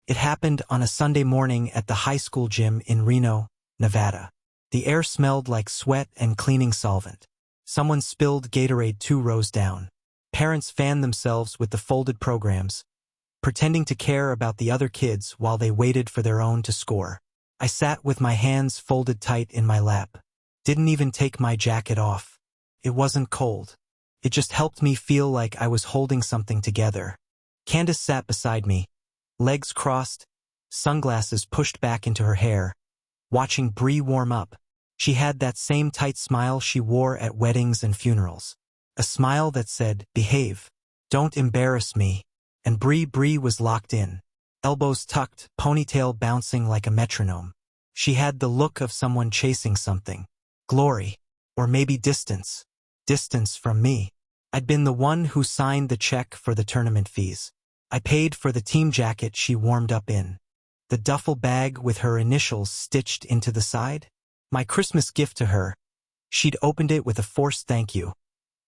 It happened on a Sunday morning at the high school gym in Reno, Nevada. The air smelled like sweat and cleaning solvent. Someone spilled Gatorade 2 rows down. Parents fanned themselves with the folded programs, pretending to care about the other kids while they waited for their own to score. I sat with my hands folded tight in my lap. Didn't even take my jacket off. It wasn't cold. It just helped me feel like I was holding something together. Candace sat beside me, legs crossed, sunglasses pushed back into her hair, watching Bree warm up. She had that same tight smile she wore at weddings and funerals. A smile that said, "Behave. Don't embarrass me." And Bree was locked in, elbows tucked, ponytail bouncing like a metronome. She had the look of someone chasing something. Glory. Or maybe distance. Distance from me. I'd been the one who signed the check for the tournament fees. I paid for the team jacket she warmed up in. The duffel bag with her initials stitched into the side. My Christmas gift to her. She'd opened it with a forced thank you,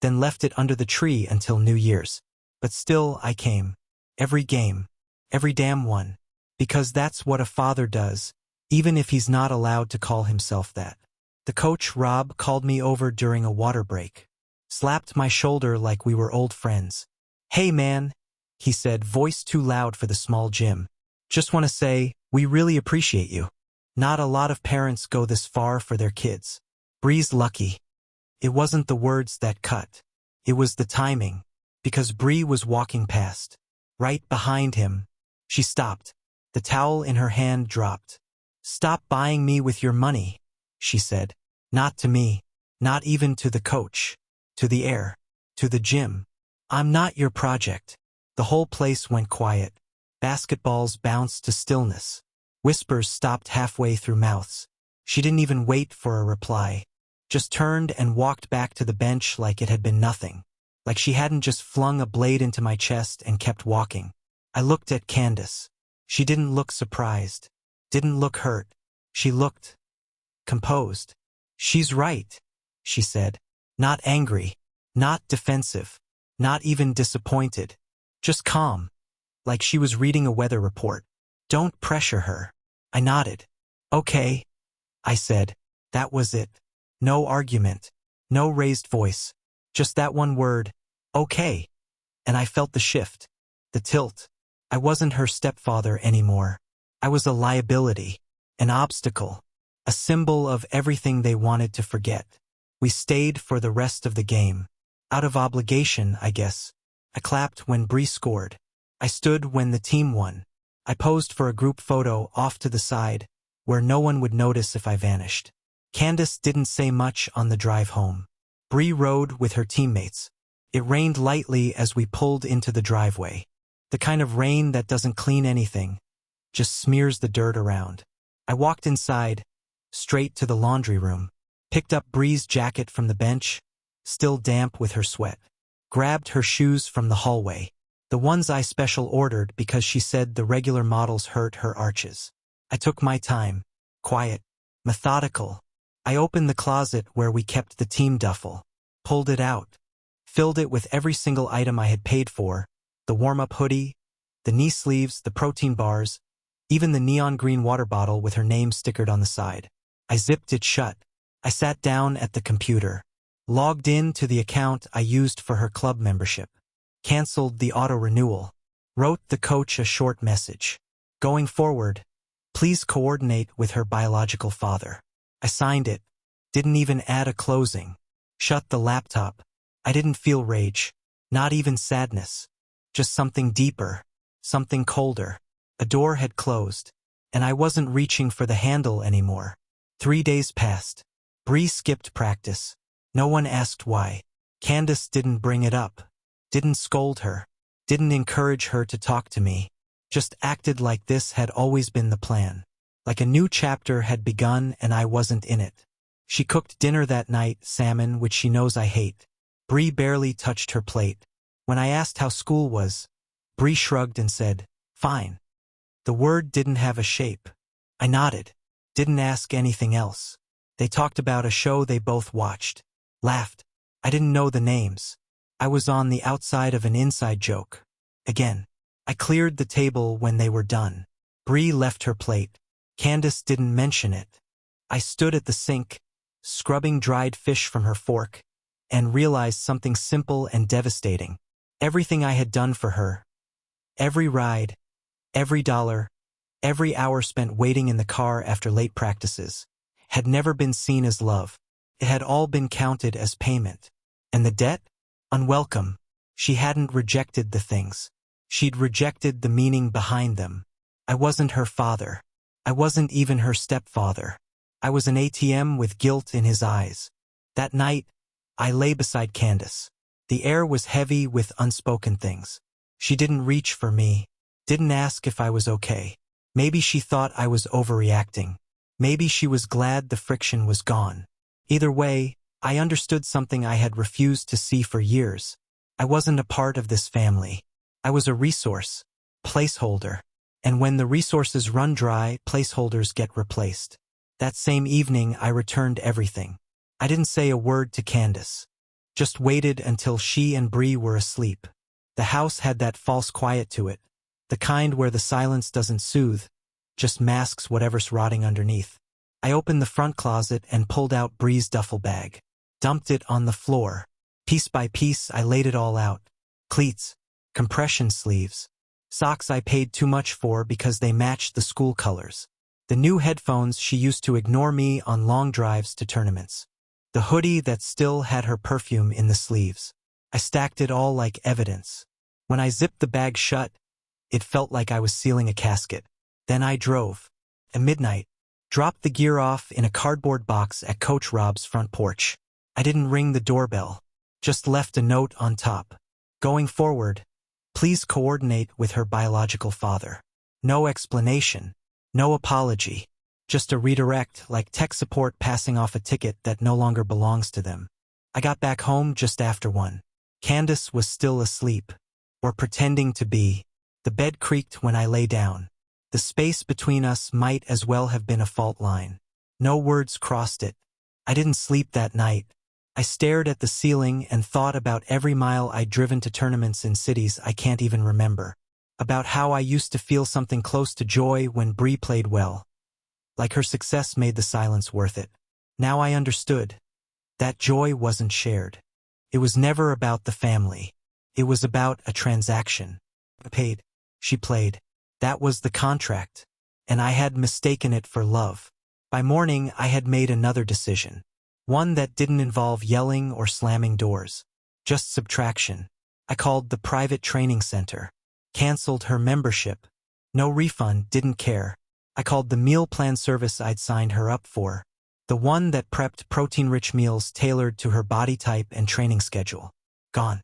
then left it under the tree until New Year's. But still I came. Every game. Every damn one. Because that's what a father does, even if he's not allowed to call himself that. The coach, Rob, called me over during a water break. Slapped my shoulder like we were old friends. "Hey man," he said, voice too loud for the small gym. "Just want to say, we really appreciate you. Not a lot of parents go this far for their kids. Bree's lucky." It wasn't the words that cut. It was the timing. Because Bree was walking past. Right behind him. She stopped. The towel in her hand dropped. "Stop buying me with your money," she said. "Not to me. Not even to the coach. To the air. To the gym. I'm not your project." The whole place went quiet. Basketballs bounced to stillness. Whispers stopped halfway through mouths. She didn't even wait for a reply. Just turned and walked back to the bench like it had been nothing. Like she hadn't just flung a blade into my chest and kept walking. I looked at Candace. She didn't look surprised. Didn't look hurt. She looked composed. "She's right," she said. Not angry. Not defensive. Not even disappointed. Just calm. Like she was reading a weather report. "Don't pressure her." I nodded. "Okay," I said. That was it. No argument. No raised voice. Just that one word. Okay. And I felt the shift. The tilt. I wasn't her stepfather anymore. I was a liability. An obstacle. A symbol of everything they wanted to forget. We stayed for the rest of the game. Out of obligation, I guess. I clapped when Bree scored. I stood when the team won. I posed for a group photo off to the side, where no one would notice if I vanished. Candace didn't say much on the drive home. Bree rode with her teammates. It rained lightly as we pulled into the driveway. The kind of rain that doesn't clean anything, just smears the dirt around. I walked inside, straight to the laundry room, picked up Bree's jacket from the bench, still damp with her sweat, grabbed her shoes from the hallway, the ones I special ordered because she said the regular models hurt her arches. I took my time, quiet, methodical. I opened the closet where we kept the team duffel, pulled it out, filled it with every single item I had paid for, the warm-up hoodie, the knee sleeves, the protein bars, even the neon green water bottle with her name stickered on the side. I zipped it shut. I sat down at the computer, logged in to the account I used for her club membership, canceled the auto-renewal, wrote the coach a short message. Going forward, please coordinate with her biological father. I signed it, didn't even add a closing, shut the laptop. I didn't feel rage, not even sadness, just something deeper, something colder. A door had closed, and I wasn't reaching for the handle anymore. 3 days passed. Bree skipped practice. No one asked why. Candace didn't bring it up, didn't scold her, didn't encourage her to talk to me, just acted like this had always been the plan. Like a new chapter had begun and I wasn't in it. She cooked dinner that night, salmon, which she knows I hate. Bree barely touched her plate. When I asked how school was, Bree shrugged and said, "Fine." The word didn't have a shape. I nodded. Didn't ask anything else. They talked about a show they both watched. Laughed. I didn't know the names. I was on the outside of an inside joke. Again. I cleared the table when they were done. Bree left her plate. Candace didn't mention it. I stood at the sink, scrubbing dried fish from her fork, and realized something simple and devastating. Everything I had done for her, every ride, every dollar, every hour spent waiting in the car after late practices, had never been seen as love. It had all been counted as payment. And the debt? Unwelcome. She hadn't rejected the things. She'd rejected the meaning behind them. I wasn't her father. I wasn't even her stepfather. I was an ATM with guilt in his eyes. That night, I lay beside Candace. The air was heavy with unspoken things. She didn't reach for me, didn't ask if I was okay. Maybe she thought I was overreacting. Maybe she was glad the friction was gone. Either way, I understood something I had refused to see for years. I wasn't a part of this family. I was a resource, placeholder. And when the resources run dry, placeholders get replaced. That same evening, I returned everything. I didn't say a word to Candace. Just waited until she and Bree were asleep. The house had that false quiet to it, the kind where the silence doesn't soothe, just masks whatever's rotting underneath. I opened the front closet and pulled out Bree's duffel bag, dumped it on the floor. Piece by piece, I laid it all out. Cleats, compression sleeves, socks I paid too much for because they matched the school colors, the new headphones she used to ignore me on long drives to tournaments, the hoodie that still had her perfume in the sleeves. I stacked it all like evidence. When I zipped the bag shut, it felt like I was sealing a casket. Then I drove. At midnight, dropped the gear off in a cardboard box at Coach Rob's front porch. I didn't ring the doorbell, just left a note on top. Going forward, please coordinate with her biological father. No explanation, no apology, just a redirect like tech support passing off a ticket that no longer belongs to them. I got back home just after 1. Candace was still asleep, or pretending to be. The bed creaked when I lay down. The space between us might as well have been a fault line. No words crossed it. I didn't sleep that night. I stared at the ceiling and thought about every mile I'd driven to tournaments in cities I can't even remember. About how I used to feel something close to joy when Bree played well. Like her success made the silence worth it. Now I understood. That joy wasn't shared. It was never about the family. It was about a transaction. I paid. She played. That was the contract. And I had mistaken it for love. By morning, I had made another decision. One that didn't involve yelling or slamming doors. Just subtraction. I called the private training center. Canceled her membership. No refund, didn't care. I called the meal plan service I'd signed her up for. The one that prepped protein-rich meals tailored to her body type and training schedule. Gone.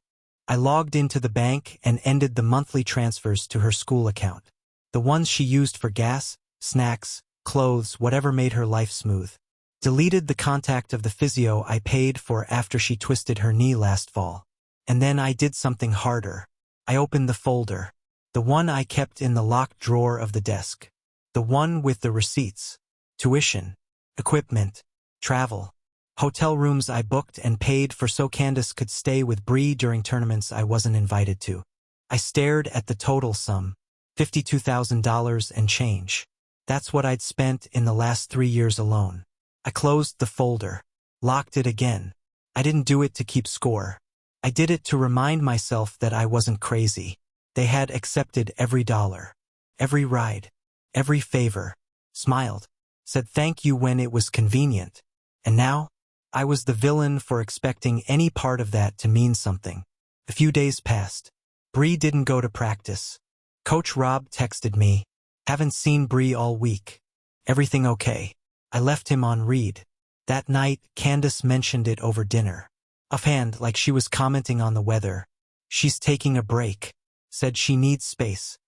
I logged into the bank and ended the monthly transfers to her school account. The ones she used for gas, snacks, clothes, whatever made her life smooth. Deleted the contact of the physio I paid for after she twisted her knee last fall. And then I did something harder. I opened the folder. The one I kept in the locked drawer of the desk. The one with the receipts. Tuition. Equipment. Travel. Hotel rooms I booked and paid for so Candace could stay with Bree during tournaments I wasn't invited to. I stared at the total sum. $52,000 and change. That's what I'd spent in the last 3 years alone. I closed the folder. Locked it again. I didn't do it to keep score. I did it to remind myself that I wasn't crazy. They had accepted every dollar. Every ride. Every favor. Smiled. Said thank you when it was convenient. And now? I was the villain for expecting any part of that to mean something. A few days passed. Bree didn't go to practice. Coach Rob texted me. Haven't seen Bree all week. Everything okay? I left him on read. That night, Candace mentioned it over dinner. Offhand, like she was commenting on the weather. She's taking a break. Said she needs space.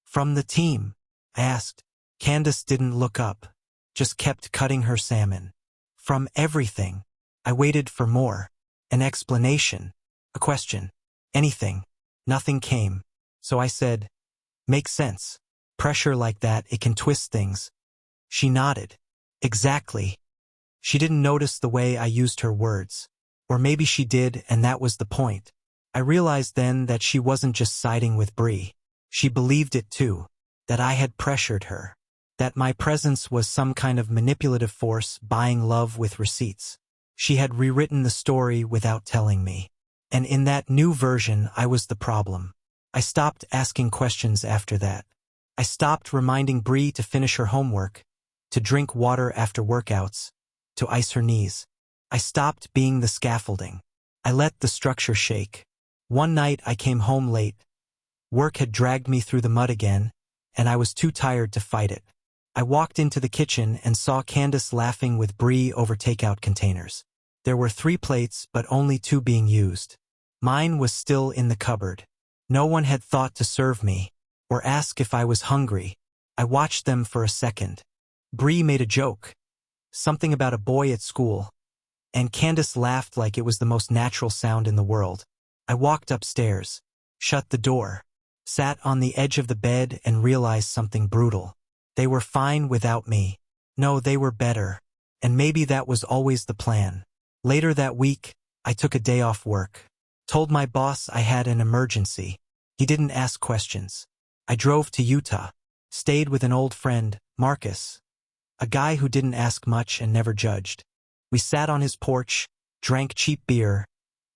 From the team? I asked. Candace didn't look up. Just kept cutting her salmon. From everything. I waited for more. An explanation. A question. Anything. Nothing came. So I said, makes sense. Pressure like that, it can twist things. She nodded. Exactly. She didn't notice the way I used her words. Or maybe she did, and that was the point. I realized then that she wasn't just siding with Bree. She believed it too. that I had pressured her, that my presence was some kind of manipulative force buying love with receipts. She had rewritten the story without telling me. And in that new version, I was the problem. I stopped asking questions after that. I stopped reminding Bree to finish her homework, to drink water after workouts, to ice her knees. I stopped being the scaffolding. I let the structure shake. One night I came home late. Work had dragged me through the mud again, and I was too tired to fight it. I walked into the kitchen and saw Candace laughing with Bree over takeout containers. There were 3 plates, but only 2 being used. Mine was still in the cupboard. No one had thought to serve me, or ask if I was hungry. I watched them for a second. Bree made a joke, something about a boy at school, and Candace laughed like it was the most natural sound in the world. I walked upstairs, shut the door, sat on the edge of the bed and realized something brutal. They were fine without me. No, they were better. And maybe that was always the plan. Later that week, I took a day off work. Told my boss I had an emergency. He didn't ask questions. I drove to Utah, stayed with an old friend, Marcus, a guy who didn't ask much and never judged. We sat on his porch, drank cheap beer,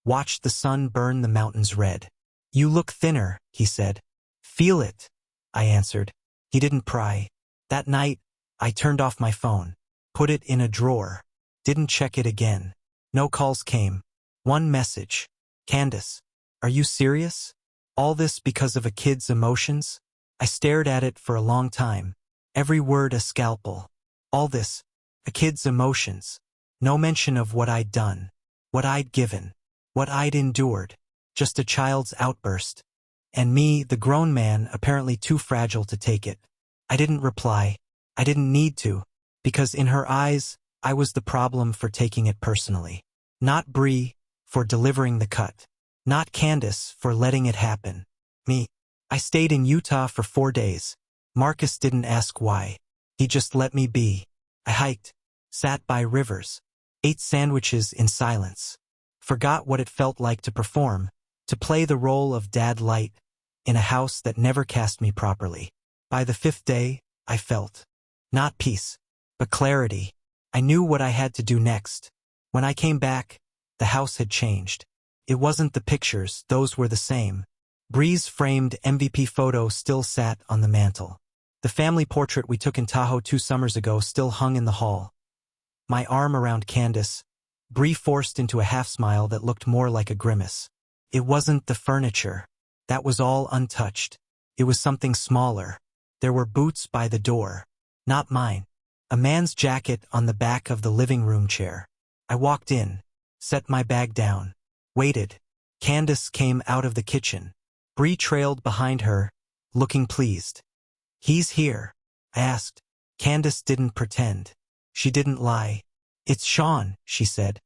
watched the sun burn the mountains red. "You look thinner," he said. "Feel it," I answered. He didn't pry. That night, I turned off my phone, put it in a drawer, didn't check it again. No calls came. One message. "Candace, are you serious? All this because of a kid's emotions?" I stared at it for a long time. Every word a scalpel. All this, a kid's emotions. No mention of what I'd done, what I'd given, what I'd endured. Just a child's outburst. And me, the grown man, apparently too fragile to take it. I didn't reply. I didn't need to, because in her eyes, I was the problem for taking it personally. Not Bree, for delivering the cut. Not Candace, for letting it happen. Me. I stayed in Utah for 4 days. Marcus didn't ask why. He just let me be. I hiked, sat by rivers, ate sandwiches in silence. Forgot what it felt like to perform, to play the role of dad light, in a house that never cast me properly. By the 5th day, I felt not peace, but clarity. I knew what I had to do next. When I came back, the house had changed. It wasn't the pictures, those were the same. Bree's framed MVP photo still sat on the mantel. The family portrait we took in Tahoe 2 summers ago still hung in the hall. My arm around Candace, Bree forced into a half-smile that looked more like a grimace. It wasn't the furniture. That was all untouched. It was something smaller. There were boots by the door. Not mine. A man's jacket on the back of the living room chair. I walked in, set my bag down, waited. Candace came out of the kitchen. Bree trailed behind her, looking pleased. "He's here," I asked. Candace didn't pretend. She didn't lie. "It's Sean," she said.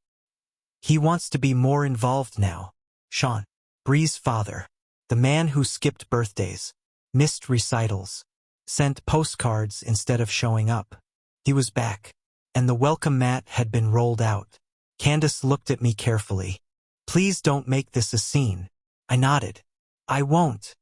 "He wants to be more involved now." Sean, Bree's father, the man who skipped birthdays, missed recitals, sent postcards instead of showing up. He was back, and the welcome mat had been rolled out. Candace looked at me carefully. "Please don't make this a scene." I nodded. "I won't,"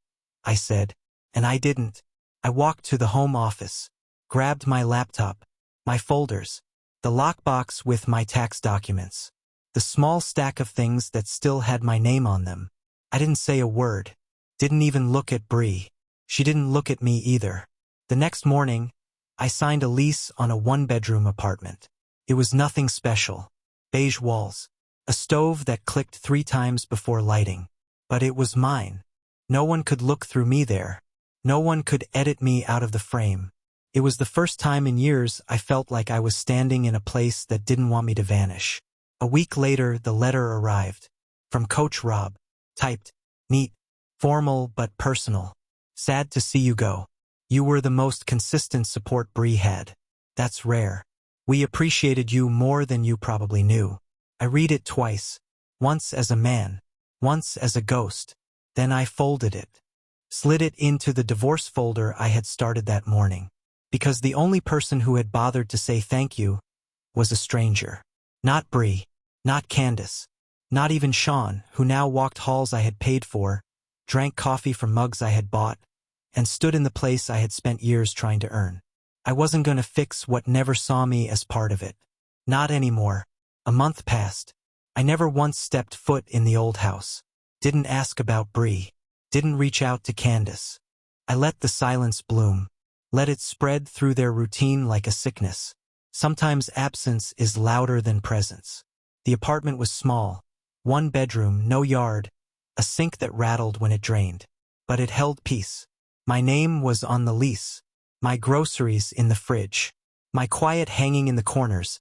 I said, and I didn't. I walked to the home office, grabbed my laptop, my folders, the lockbox with my tax documents, the small stack of things that still had my name on them. I didn't say a word, didn't even look at Bree. She didn't look at me either. The next morning, I signed a lease on a 1-bedroom apartment. It was nothing special. Beige walls, a stove that clicked 3 times before lighting. But it was mine. No one could look through me there. No one could edit me out of the frame. It was the first time in years I felt like I was standing in a place that didn't want me to vanish. A week later, the letter arrived. From Coach Rob. Typed. Neat. Formal but personal. "Sad to see you go. You were the most consistent support Bree had. That's rare. We appreciated you more than you probably knew." I read it twice. Once as a man. Once as a ghost. Then I folded it. Slid it into the divorce folder I had started that morning. Because the only person who had bothered to say thank you was a stranger. Not Bree. Not Candace. Not even Sean, who now walked halls I had paid for, drank coffee from mugs I had bought, and stood in the place I had spent years trying to earn. I wasn't going to fix what never saw me as part of it. Not anymore. A month passed. I never once stepped foot in the old house. Didn't ask about Bree. Didn't reach out to Candace. I let the silence bloom. Let it spread through their routine like a sickness. Sometimes absence is louder than presence. The apartment was small. 1 bedroom, no yard. A sink that rattled when it drained. But it held peace. My name was on the lease. My groceries in the fridge. My quiet hanging in the corners,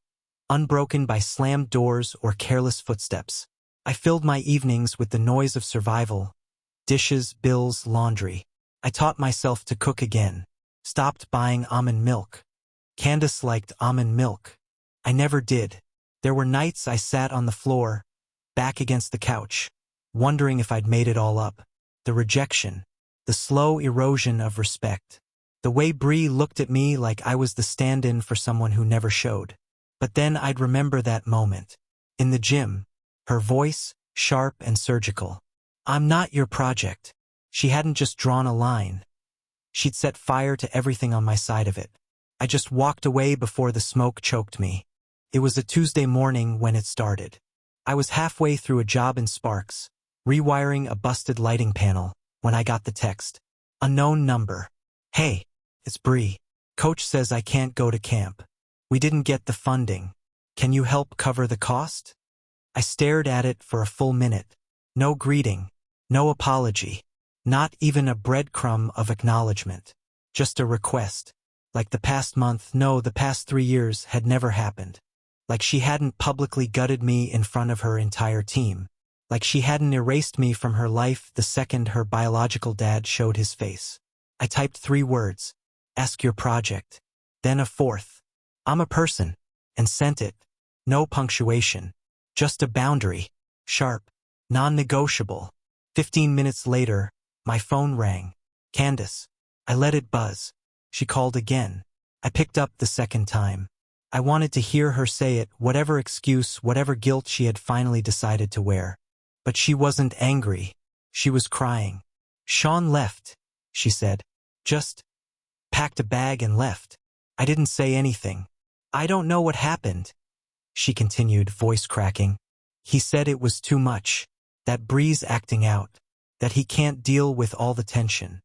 unbroken by slammed doors or careless footsteps. I filled my evenings with the noise of survival. Dishes, bills, laundry. I taught myself to cook again. Stopped buying almond milk. Candace liked almond milk. I never did. There were nights I sat on the floor, back against the couch, wondering if I'd made it all up. The rejection. The slow erosion of respect. The way Bree looked at me like I was the stand-in for someone who never showed. But then I'd remember that moment. In the gym. Her voice, sharp and surgical. "I'm not your project." She hadn't just drawn a line. She'd set fire to everything on my side of it. I just walked away before the smoke choked me. It was a Tuesday morning when it started. I was halfway through a job in Sparks, rewiring a busted lighting panel, when I got the text. Unknown number. "Hey, it's Bree. Coach says I can't go to camp. We didn't get the funding. Can you help cover the cost?" I stared at it for a full minute. No greeting. No apology. Not even a breadcrumb of acknowledgement. Just a request. Like the past month, no, the past 3 years had never happened. Like she hadn't publicly gutted me in front of her entire team. Like she hadn't erased me from her life the second her biological dad showed his face. I typed 3 words. "Ask your project." Then a 4th. "I'm a person." And sent it. No punctuation. Just a boundary. Sharp. Non-negotiable. 15 minutes later, my phone rang. Candace. I let it buzz. She called again. I picked up the second time. I wanted to hear her say it, whatever excuse, whatever guilt she had finally decided to wear. But she wasn't angry. She was crying. "Sean left," she said. "Just packed a bag and left." I didn't say anything. "I don't know what happened," she continued, voice cracking. "He said it was too much. That Bree's acting out. That he can't deal with all the tension."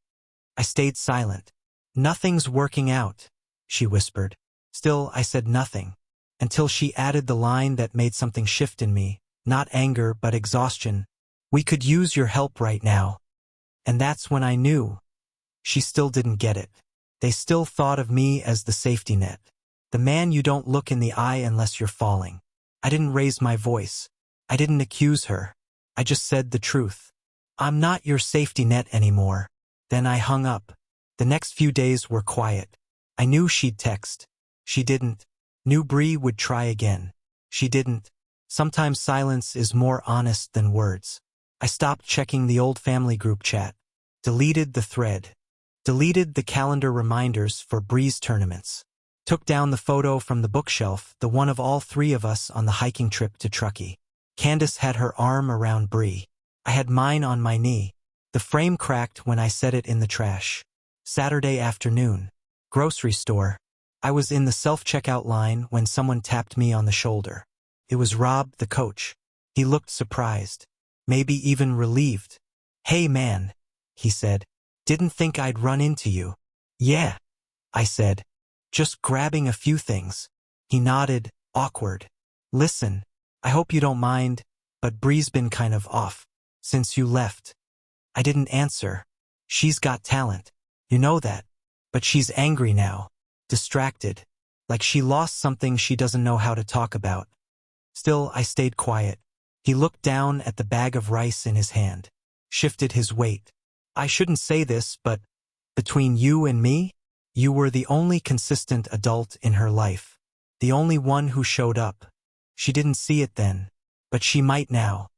I stayed silent. "Nothing's working out," she whispered. Still, I said nothing. Until she added the line that made something shift in me. Not anger, but exhaustion. "We could use your help right now." And that's when I knew. She still didn't get it. They still thought of me as the safety net. The man you don't look in the eye unless you're falling. I didn't raise my voice. I didn't accuse her. I just said the truth. "I'm not your safety net anymore." Then I hung up. The next few days were quiet. I knew she'd text. She didn't. Knew Bree would try again. She didn't. Sometimes silence is more honest than words. I stopped checking the old family group chat. Deleted the thread. Deleted the calendar reminders for Bree's tournaments. Took down the photo from the bookshelf, the one of all 3 of us on the hiking trip to Truckee. Candace had her arm around Bree. I had mine on my knee. The frame cracked when I set it in the trash. Saturday afternoon. Grocery store. I was in the self-checkout line when someone tapped me on the shoulder. It was Rob, the coach. He looked surprised. Maybe even relieved. "Hey man," he said. "Didn't think I'd run into you." "Yeah," I said. "Just grabbing a few things." He nodded, awkward. "Listen, I hope you don't mind, but Bree's been kind of off since you left." I didn't answer. She's got talent. You know that. But she's angry now. Distracted. Like she lost something she doesn't know how to talk about. Still, I stayed quiet. He looked down at the bag of rice in his hand. Shifted his weight. "I shouldn't say this, but between you and me, you were the only consistent adult in her life. The only one who showed up. She didn't see it then, but she might now."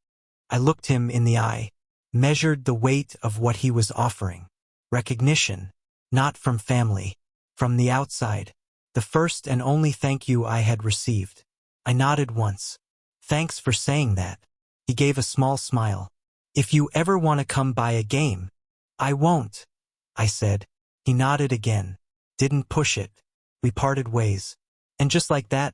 I looked him in the eye. Measured the weight of what he was offering. Recognition. Not from family. From the outside. The first and only thank you I had received. I nodded once. "Thanks for saying that." He gave a small smile. "If you ever want to come by a game." "I won't." I said. He nodded again. Didn't push it. We parted ways. And just like that,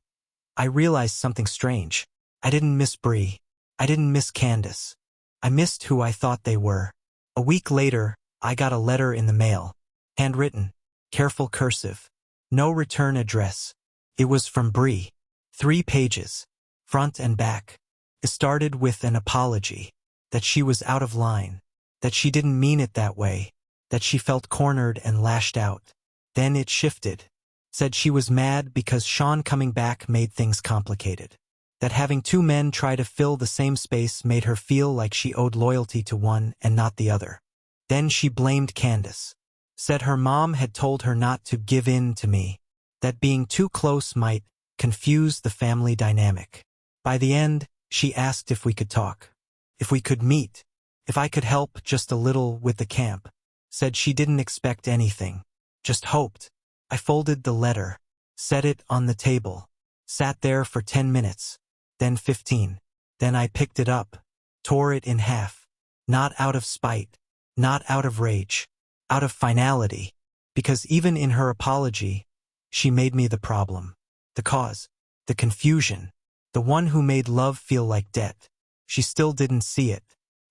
I realized something strange. I didn't miss Bree. I didn't miss Candace. I missed who I thought they were. A week later, I got a letter in the mail. Handwritten. Careful cursive. No return address. It was from Bree. 3 pages. Front and back. It started with an apology. That she was out of line. That she didn't mean it that way. That she felt cornered and lashed out. Then it shifted. Said she was mad because Sean coming back made things complicated. That having 2 men try to fill the same space made her feel like she owed loyalty to one and not the other. Then she blamed Candace. Said her mom had told her not to give in to me. That being too close might confuse the family dynamic. By the end, she asked if we could talk. If we could meet. If I could help just a little with the camp. Said she didn't expect anything. Just hoped. I folded the letter. Set it on the table. Sat there for 10 minutes. Then 15. Then I picked it up. Tore it in half. Not out of spite. Not out of rage. Out of finality. Because even in her apology, she made me the problem. The cause. The confusion. The one who made love feel like debt. She still didn't see it.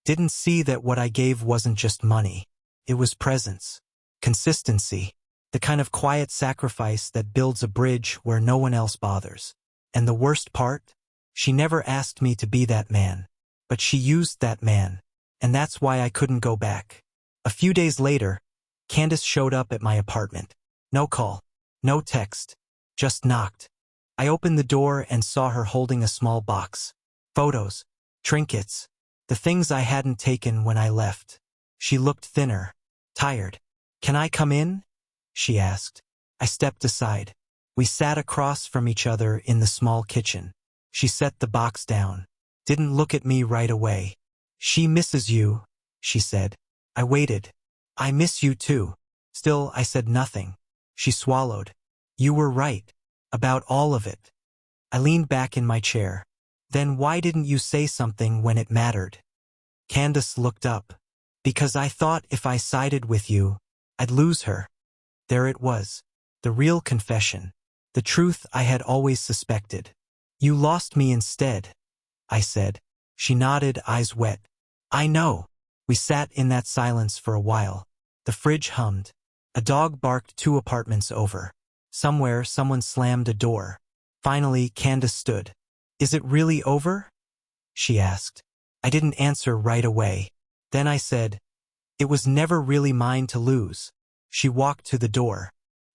Didn't see that what I gave wasn't just money. It was presence. Consistency. The kind of quiet sacrifice that builds a bridge where no one else bothers. And the worst part? She never asked me to be that man. But she used that man. And that's why I couldn't go back. A few days later, Candace showed up at my apartment. No call. No text. Just knocked. I opened the door and saw her holding a small box. Photos. Trinkets. The things I hadn't taken when I left. She looked thinner. Tired. Can I come in? She asked. I stepped aside. We sat across from each other in the small kitchen. She set the box down. Didn't look at me right away. She misses you, she said. I waited. I miss you too. Still, I said nothing. She swallowed. You were right. About all of it. I leaned back in my chair. Then why didn't you say something when it mattered? Candace looked up. Because I thought if I sided with you, I'd lose her. There it was. The real confession. The truth I had always suspected. You lost me instead, I said. She nodded, eyes wet. I know. We sat in that silence for a while. The fridge hummed. A dog barked 2 apartments over. Somewhere, someone slammed a door. Finally, Candace stood. Is it really over? She asked. I didn't answer right away. Then I said, it was never really mine to lose. She walked to the door.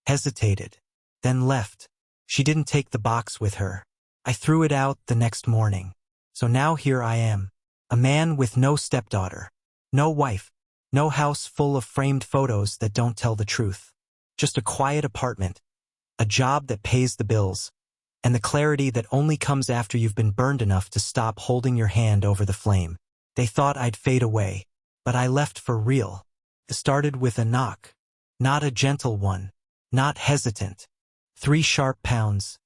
Hesitated. Then left. She didn't take the box with her. I threw it out the next morning. So now here I am. A man with no stepdaughter. No wife. No house full of framed photos that don't tell the truth. Just a quiet apartment. A job that pays the bills. And the clarity that only comes after you've been burned enough to stop holding your hand over the flame. They thought I'd fade away. But I left for real. It started with a knock. Not a gentle one. Not hesitant. 3 sharp pounds.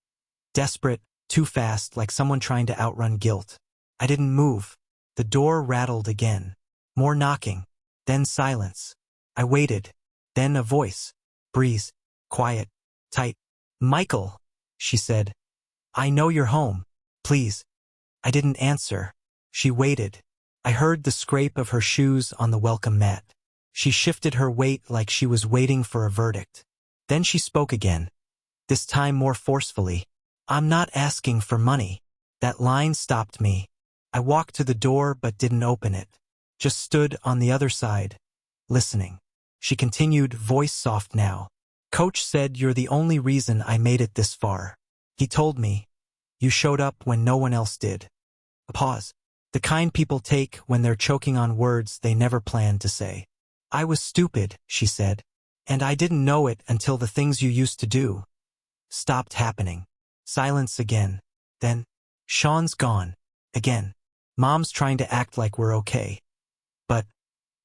Desperate, too fast, like someone trying to outrun guilt. I didn't move. The door rattled again. More knocking. Then silence. I waited. Then a voice. Breeze. Quiet. Tight. Michael, she said. I know you're home. Please. I didn't answer. She waited. I heard the scrape of her shoes on the welcome mat. She shifted her weight like she was waiting for a verdict. Then she spoke again. This time more forcefully. I'm not asking for money. That line stopped me. I walked to the door but didn't open it. Just stood on the other side, listening. She continued, voice soft now. Coach said you're the only reason I made it this far. He told me. You showed up when no one else did. A pause. The kind people take when they're choking on words they never planned to say. I was stupid, she said. And I didn't know it until the things you used to do stopped happening. Silence again. Then, Sean's gone. Again. Mom's trying to act like we're okay. But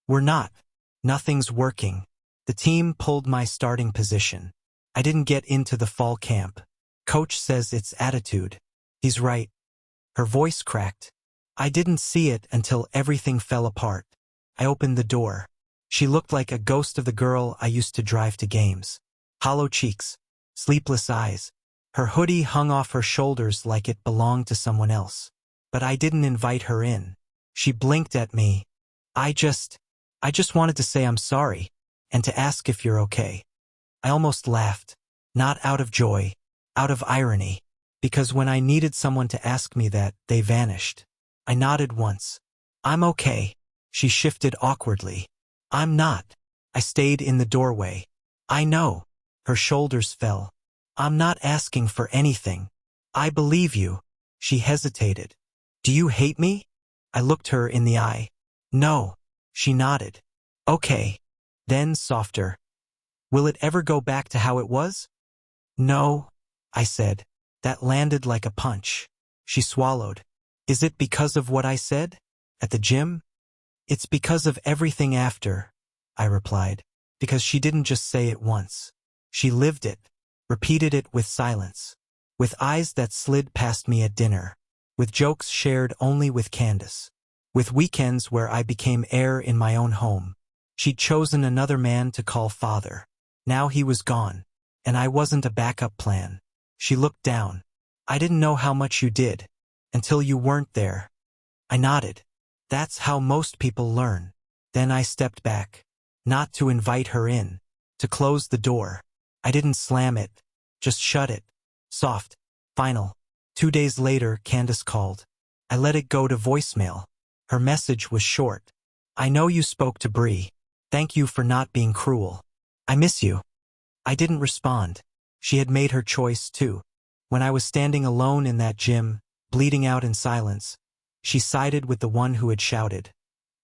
we're not. Nothing's working. The team pulled my starting position. I didn't get into the fall camp. Coach says it's attitude. He's right. Her voice cracked. I didn't see it until everything fell apart. I opened the door. She looked like a ghost of the girl I used to drive to games. Hollow cheeks, sleepless eyes. Her hoodie hung off her shoulders like it belonged to someone else. But I didn't invite her in. She blinked at me. I just wanted to say I'm sorry, and to ask if you're okay. I almost laughed, not out of joy, out of irony, because when I needed someone to ask me that, they vanished. I nodded once. I'm okay. She shifted awkwardly. I'm not. I stayed in the doorway. I know. Her shoulders fell. I'm not asking for anything. I believe you. She hesitated. Do you hate me? I looked her in the eye. No. She nodded. Okay. Then softer. Will it ever go back to how it was? No, I said. That landed like a punch. She swallowed. Is it because of what I said? At the gym? It's because of everything after, I replied. Because she didn't just say it once. She lived it, repeated it with silence, with eyes that slid past me at dinner, with jokes shared only with Candace, with weekends where I became heir in my own home. She'd chosen another man to call father. Now he was gone, and I wasn't a backup plan. She looked down. I didn't know how much you did, until you weren't there. I nodded. That's how most people learn. Then I stepped back, not to invite her in, to close the door. I didn't slam it, just shut it. Soft, final. 2 days later, Candace called. I let it go to voicemail. Her message was short. I know you spoke to Bree. Thank you for not being cruel. I miss you. I didn't respond. She had made her choice too. When I was standing alone in that gym, bleeding out in silence, she sided with the one who had shouted,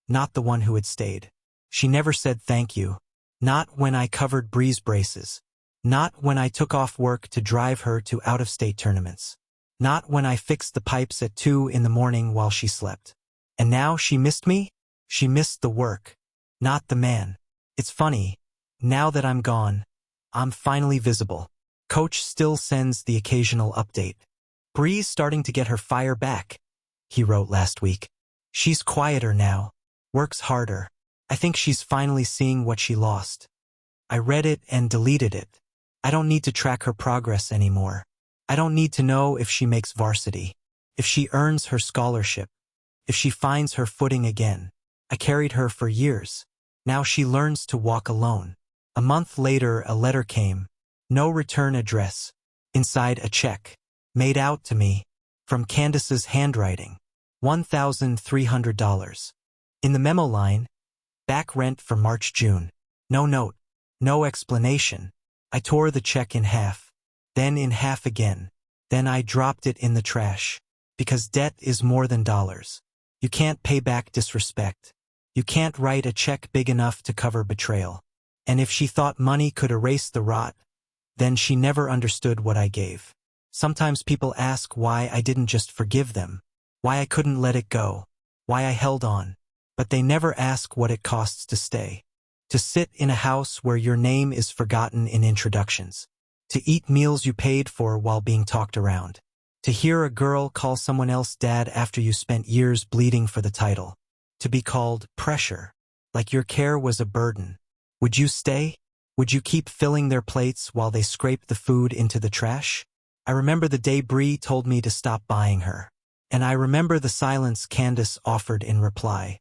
not the one who had stayed. She never said thank you. Not when I covered Bree's braces. Not when I took off work to drive her to out-of-state tournaments. Not when I fixed the pipes at 2 in the morning while she slept. And now she missed me? She missed the work, not the man. It's funny, now that I'm gone, I'm finally visible. Coach still sends the occasional update. Bree's starting to get her fire back, he wrote last week. She's quieter now, works harder. I think she's finally seeing what she lost. I read it and deleted it. I don't need to track her progress anymore. I don't need to know if she makes varsity, if she earns her scholarship, if she finds her footing again. I carried her for years. Now she learns to walk alone. A month later, a letter came. No return address. Inside a check. Made out to me. From Candace's handwriting. $1,300. In the memo line, back rent for March-June. No note. No explanation. I tore the check in half. Then in half again. Then I dropped it in the trash. Because debt is more than dollars. You can't pay back disrespect. You can't write a check big enough to cover betrayal. And if she thought money could erase the rot, then she never understood what I gave. Sometimes people ask why I didn't just forgive them, why I couldn't let it go, why I held on. But they never ask what it costs to stay. To sit in a house where your name is forgotten in introductions. To eat meals you paid for while being talked around. To hear a girl call someone else dad after you spent years bleeding for the title. To be called pressure, like your care was a burden. Would you stay? Would you keep filling their plates while they scraped the food into the trash? I remember the day Bree told me to stop buying her. And I remember the silence Candace offered in reply.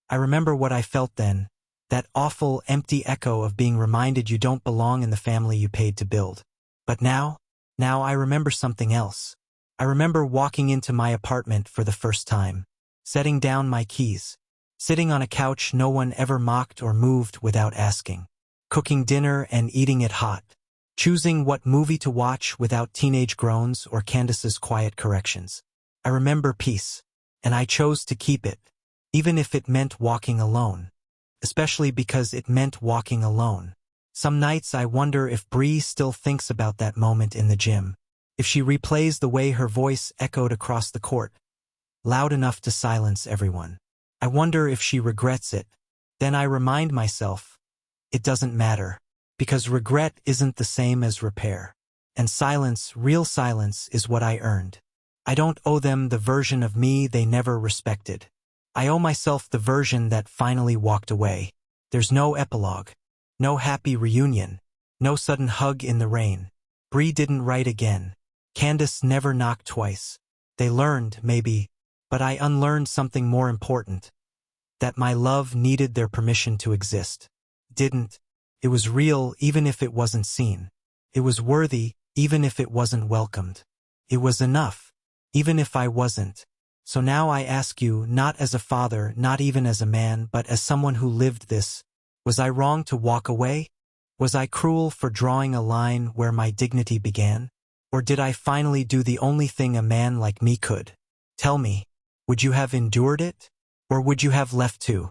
I remember what I felt then, that awful, empty echo of being reminded you don't belong in the family you paid to build. But now I remember something else. I remember walking into my apartment for the first time, setting down my keys, sitting on a couch no one ever mocked or moved without asking, cooking dinner and eating it hot, choosing what movie to watch without teenage groans or Candace's quiet corrections. I remember peace, and I chose to keep it, even if it meant walking alone. Especially because it meant walking alone. Some nights I wonder if Bree still thinks about that moment in the gym, if she replays the way her voice echoed across the court, loud enough to silence everyone. I wonder if she regrets it. Then I remind myself, it doesn't matter, because regret isn't the same as repair. And silence, real silence, is what I earned. I don't owe them the version of me they never respected. I owe myself the version that finally walked away. There's no epilogue. No happy reunion. No sudden hug in the rain. Bree didn't write again. Candace never knocked twice. They learned, maybe, but I unlearned something more important. That my love needed their permission to exist. Didn't. It was real even if it wasn't seen. It was worthy even if it wasn't welcomed. It was enough, even if I wasn't. So now I ask you, not as a father, not even as a man, but as someone who lived this, was I wrong to walk away? Was I cruel for drawing a line where my dignity began? Or did I finally do the only thing a man like me could? Tell me, would you have endured it? Or would you have left too?